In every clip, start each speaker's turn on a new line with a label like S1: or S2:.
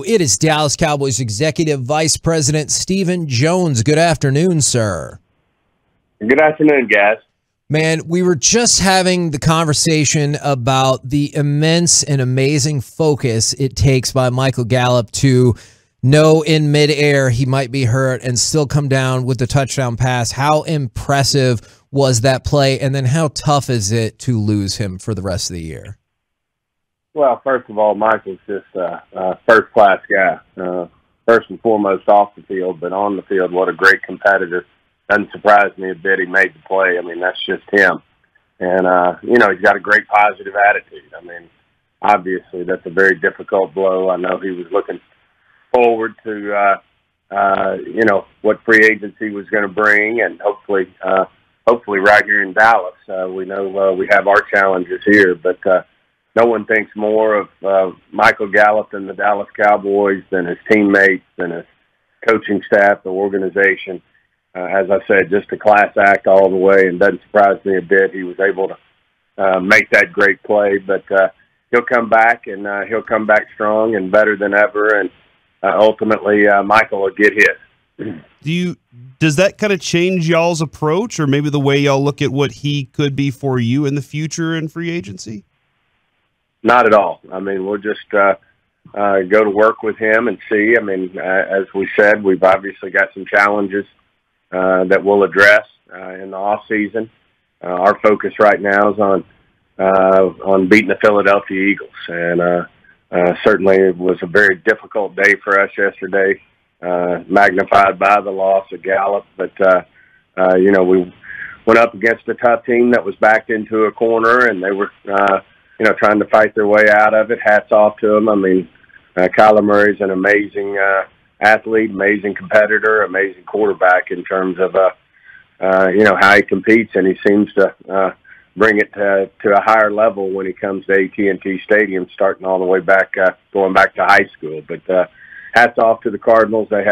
S1: It is Dallas Cowboys Executive Vice President Stephen Jones. Good afternoon, sir.
S2: Good afternoon, guys.
S1: Man, we were just having the conversation about the immense and amazing focus it takes by Michael Gallup to know in midair he might be hurt and still come down with the touchdown pass. How impressive was that play? And then how tough is it to lose him for the rest of the year?
S2: Well, first of all, Michael's just a first-class guy. First and foremost off the field, but on the field, what a great competitor. Doesn't surprise me a bit he made the play. I mean, that's just him. And, he's got a great positive attitude. I mean, obviously, that's a very difficult blow. I know he was looking forward to, what free agency was going to bring, and hopefully right here in Dallas. We know we have our challenges here, but no one thinks more of Michael Gallup and the Dallas Cowboys than his teammates, than his coaching staff, the organization. As I said, just a class act all the way, and doesn't surprise me a bit. He was able to make that great play, but he'll come back, and he'll come back strong and better than ever, and ultimately Michael will get his.
S3: Does that kind of change y'all's approach, or maybe the way y'all look at what he could be for you in the future in free agency?
S2: Not at all. I mean, we'll just go to work with him and see. I mean, as we said, we've obviously got some challenges that we'll address in the off season. Our focus right now is on beating the Philadelphia Eagles, and certainly it was a very difficult day for us yesterday, magnified by the loss of Gallup. But we went up against a tough team that was backed into a corner, and they were trying to fight their way out of it. Hats off to them. I mean, Kyler Murray's an amazing athlete, amazing competitor, amazing quarterback in terms of how he competes, and he seems to bring it to a higher level when he comes to AT&T Stadium, starting all the way back, going back to high school. But hats off to the Cardinals. They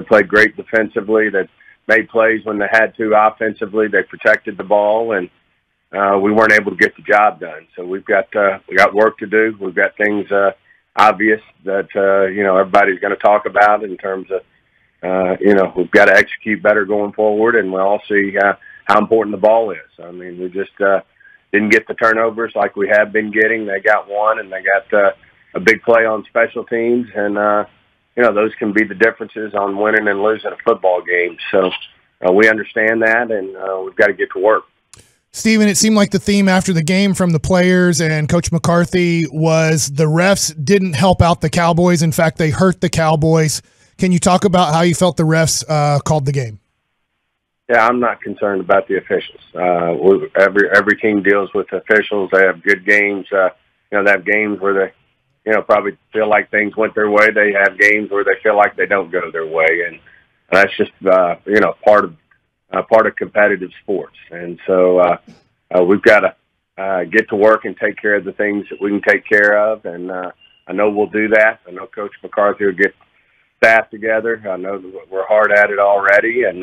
S2: played great defensively. They made plays when they had to offensively. They protected the ball, and we weren't able to get the job done. So we got work to do. We've got things obvious that everybody's going to talk about in terms of we've got to execute better going forward, and we'll all see how important the ball is. I mean, we just didn't get the turnovers like we have been getting. They got one, and they got a big play on special teams, and those can be the differences on winning and losing a football game. So we understand that, and we've got to get to work.
S4: Stephen, it seemed like the theme after the game from the players and Coach McCarthy was the refs didn't help out the Cowboys. In fact, they hurt the Cowboys. Can you talk about how you felt the refs called the game?
S2: Yeah, I'm not concerned about the officials. Every team deals with officials. They have good games. They have games where they, probably feel like things went their way. They have games where they feel like they don't go their way, and that's just part of competitive sports. And so we've got to get to work and take care of the things that we can take care of. And I know we'll do that. I know Coach McCarthy will get staff together. I know that we're hard at it already, and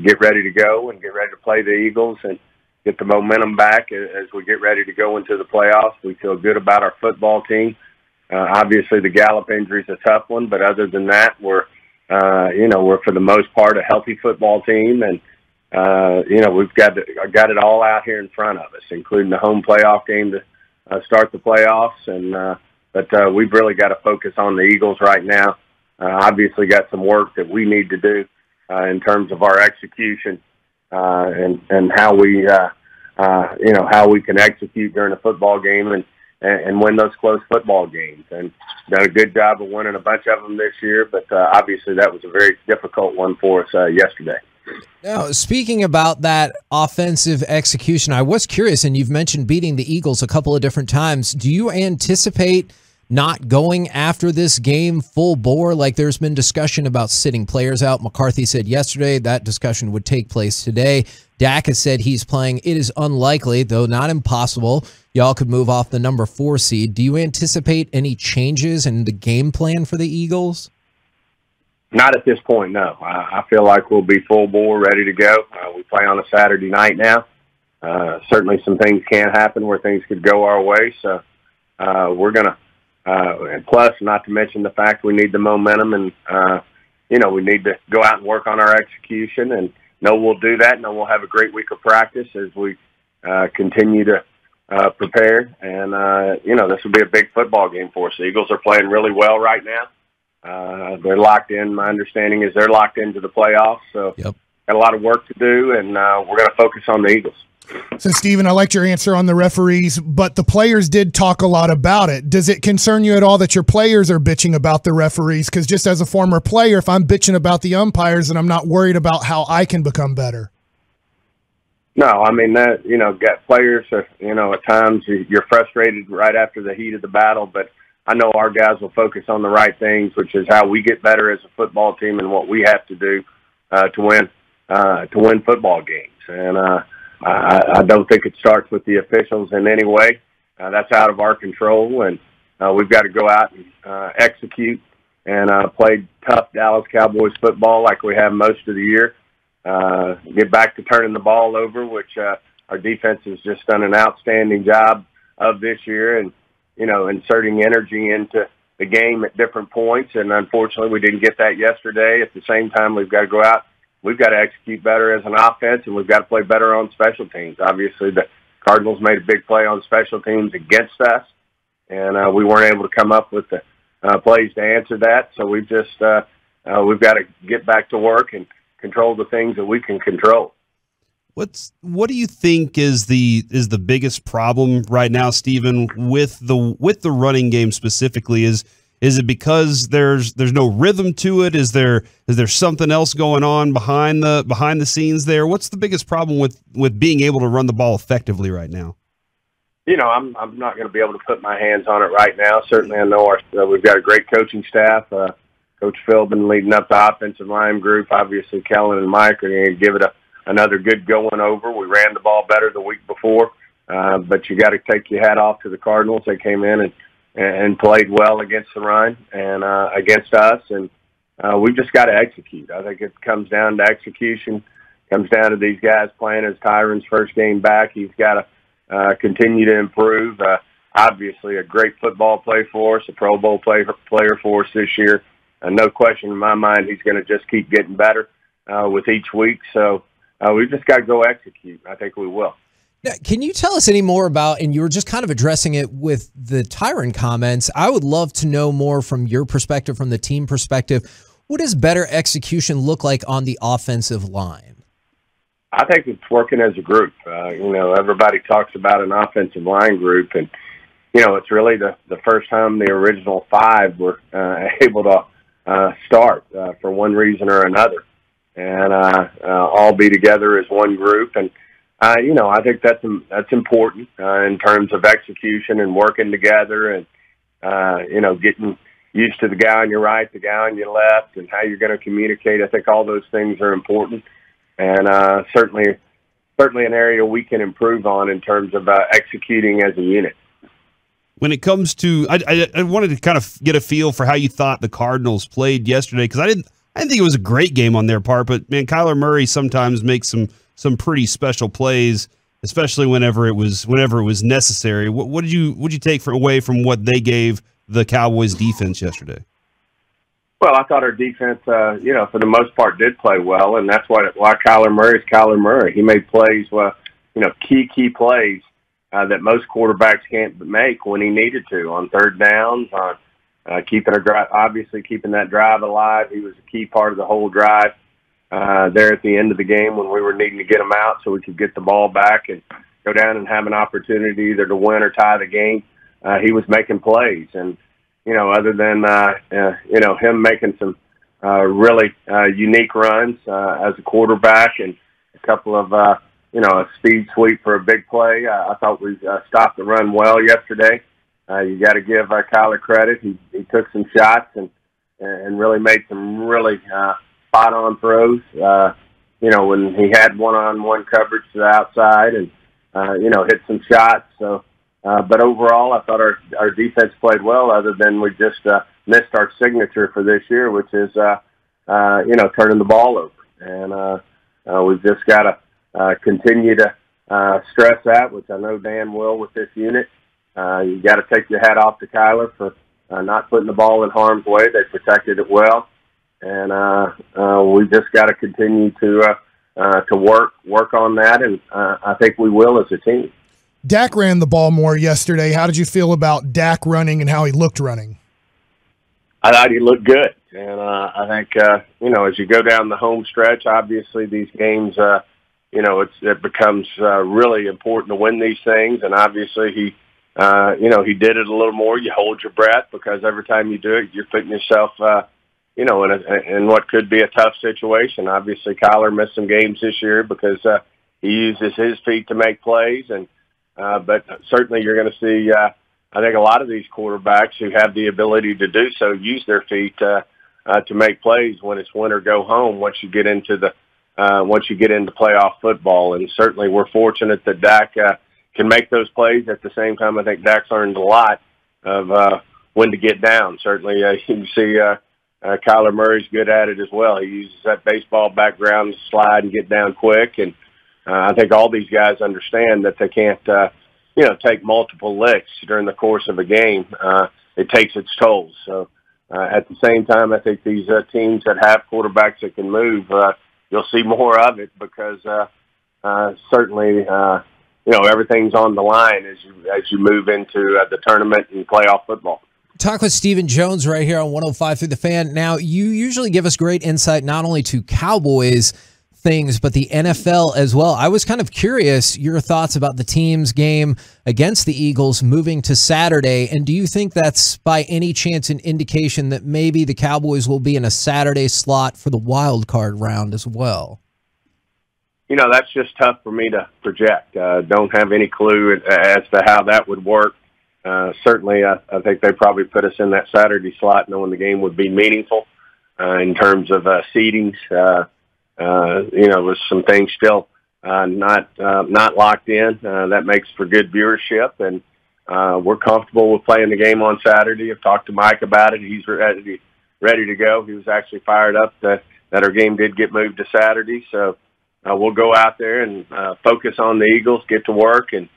S2: get ready to go and get ready to play the Eagles and get the momentum back as we get ready to go into the playoffs. We feel good about our football team. Obviously, the Gallup injury is a tough one, but other than that, we're for the most part a healthy football team, and we've got it all out here in front of us, including the home playoff game to start the playoffs. And but we've really got to focus on the Eagles right now. Obviously, got some work that we need to do in terms of our execution and how we how we can execute during a football game and win those close football games. And done a good job of winning a bunch of them this year, but obviously that was a very difficult one for us yesterday.
S1: Now, speaking about that offensive execution, I was curious, and you've mentioned beating the Eagles a couple of different times. Do you anticipate not going after this game full bore? Like, there's been discussion about sitting players out. McCarthy said yesterday that discussion would take place today. Dak has said he's playing. It is unlikely, though not impossible, y'all could move off the number 4 seed. Do you anticipate any changes in the game plan for the Eagles?
S2: Not at this point, no. I feel like we'll be full bore, ready to go. We play on a Saturday night now. Certainly some things can happen where things could go our way. So we're gonna And plus, not to mention the fact we need the momentum, and we need to go out and work on our execution. And we'll do that. We'll have a great week of practice as we continue to prepare. And this will be a big football game for us. The Eagles are playing really well right now. They're locked in. My understanding is they're locked into the playoffs. So
S1: Yep.
S2: Got a lot of work to do, and we're going to focus on the Eagles.
S4: So, Steven, I liked your answer on the referees, but the players did talk a lot about it. Does it concern you at all that your players are bitching about the referees? Because just as a former player, if I'm bitching about the umpires, then I'm not worried about how I can become better.
S2: No, I mean, got players, at times you're frustrated right after the heat of the battle, but I know our guys will focus on the right things, which is how we get better as a football team and what we have to do to win football games. And I don't think it starts with the officials in any way. That's out of our control, and we've got to go out and execute and play tough Dallas Cowboys football like we have most of the year. Get back to turning the ball over, which our defense has just done an outstanding job of this year, and inserting energy into the game at different points. And unfortunately, we didn't get that yesterday. At the same time, we've got to go out. We've got to execute better as an offense, and we've got to play better on special teams. Obviously, the Cardinals made a big play on special teams against us, and we weren't able to come up with the plays to answer that. So we've got to get back to work and control the things that we can control.
S3: What do you think is the biggest problem right now, Steven, with the running game specifically? Is it because there's no rhythm to it? Is there something else going on behind the scenes there? What's the biggest problem with being able to run the ball effectively right now?
S2: I'm not going to be able to put my hands on it right now. Certainly, I know we've got a great coaching staff. Coach Philbin leading up the offensive line group. Obviously, Kellen and Mike are going to give it another good going over. We ran the ball better the week before, but you got to take your hat off to the Cardinals. They came in and played well against the run and against us, and we've just got to execute. I think it comes down to execution. It comes down to these guys playing as Tyron's first game back. He's got to continue to improve. Obviously, a great football play for us, a Pro Bowl player for us this year. No question in my mind, he's going to just keep getting better with each week. So we've just got to go execute. I think we will.
S1: Now, can you tell us any more about, and you were just kind of addressing it with the Tyron comments, I would love to know more from your perspective, from the team perspective. What does better execution look like on the offensive line?
S2: I think it's working as a group. Everybody talks about an offensive line group, and, it's really the first time the original five were able to start for one reason or another, and all be together as one group. And I think that's important in terms of execution and working together, and getting used to the guy on your right, the guy on your left, and how you're going to communicate. I think all those things are important, and certainly an area we can improve on in terms of executing as a unit.
S3: When it comes to, I wanted to kind of get a feel for how you thought the Cardinals played yesterday, because I didn't think it was a great game on their part, but man, Kyler Murray sometimes makes some pretty special plays, especially whenever it was necessary. What did you take away from what they gave the Cowboys defense yesterday?
S2: Well, I thought our defense, for the most part, did play well, and that's why Kyler Murray is Kyler Murray. He made plays, key plays that most quarterbacks can't make when he needed to on third downs, on keeping that drive alive. He was a key part of the whole drive there at the end of the game when we were needing to get him out so we could get the ball back and go down and have an opportunity either to win or tie the game. He was making plays, and other than him making some really unique runs as a quarterback and a couple of a speed sweep for a big play, I thought we stopped the run well yesterday. You got to give Kyler credit. He took some shots and really made some really spot-on throws. When he had one-on-one coverage to the outside and hit some shots. So, but overall, I thought our defense played well. Other than we just missed our signature for this year, which is turning the ball over, and we've just got to continue to stress that, which I know Dan will with this unit. You got to take your hat off to Kyler for not putting the ball in harm's way. They protected it well, and we just got to continue to work on that, and I think we will as a team.
S4: Dak ran the ball more yesterday. How did you feel about Dak running and how he looked running?
S2: I thought he looked good, and I think as you go down the home stretch, obviously these games, it becomes really important to win these things, and obviously he did it a little more. You hold your breath because every time you do it, you're putting yourself, in what could be a tough situation. Obviously, Kyler missed some games this year because he uses his feet to make plays, but certainly you're going to see. I think a lot of these quarterbacks who have the ability to do so use their feet to make plays when it's win or go home. Once you get into playoff football, and certainly we're fortunate that Dak can make those plays. At the same time, I think Dak's learned a lot of when to get down. Certainly, you can see Kyler Murray's good at it as well. He uses that baseball background to slide and get down quick, and I think all these guys understand that they can't, take multiple licks during the course of a game. It takes its toll. So at the same time, I think these teams that have quarterbacks that can move, you'll see more of it because certainly, everything's on the line as you move into the tournament and playoff football.
S1: Talk with Stephen Jones right here on 105 Through the Fan. Now, you usually give us great insight not only to Cowboys things, but the NFL as well. I was kind of curious your thoughts about the team's game against the Eagles moving to Saturday, and do you think that's by any chance an indication that maybe the Cowboys will be in a Saturday slot for the wild card round as well?
S2: That's just tough for me to project. Don't have any clue as to how that would work. Certainly, I think they probably put us in that Saturday slot knowing the game would be meaningful in terms of seedings. With some things still not locked in. That makes for good viewership, and we're comfortable with playing the game on Saturday. I've talked to Mike about it. He's ready to go. He was actually fired up that our game did get moved to Saturday. So we'll go out there and focus on the Eagles, get to work, and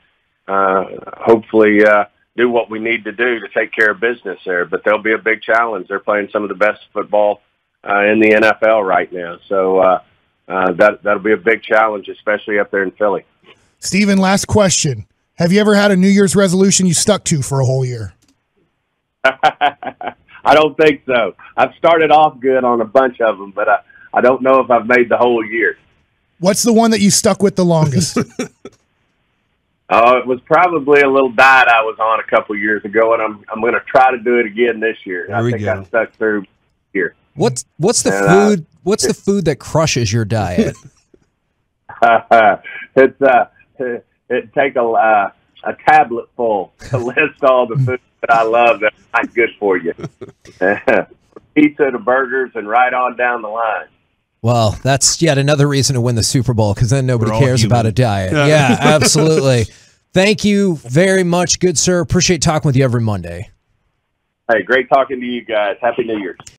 S2: hopefully do what we need to do to take care of business there. But they'll be a big challenge. They're playing some of the best football in the NFL right now. So that'll be a big challenge, especially up there in Philly.
S4: Steven, last question. Have you ever had a New Year's resolution you stuck to for a whole year?
S2: I don't think so. I've started off good on a bunch of them, but I don't know if I've made the whole year.
S4: What's the one that you stuck with the longest?
S2: It was probably a little diet I was on a couple years ago, and I'm going to try to do it again this year. I think I stuck through here.
S1: What's the food? What's the food that crushes your diet?
S2: It take a tablet full to list all the food that I love that's not good for you. Pizza to burgers and right on down the line.
S1: Well, that's yet another reason to win the Super Bowl because then nobody cares about a diet. Yeah, absolutely. Thank you very much, good sir. Appreciate talking with you every Monday.
S2: Hey, great talking to you guys. Happy New Year.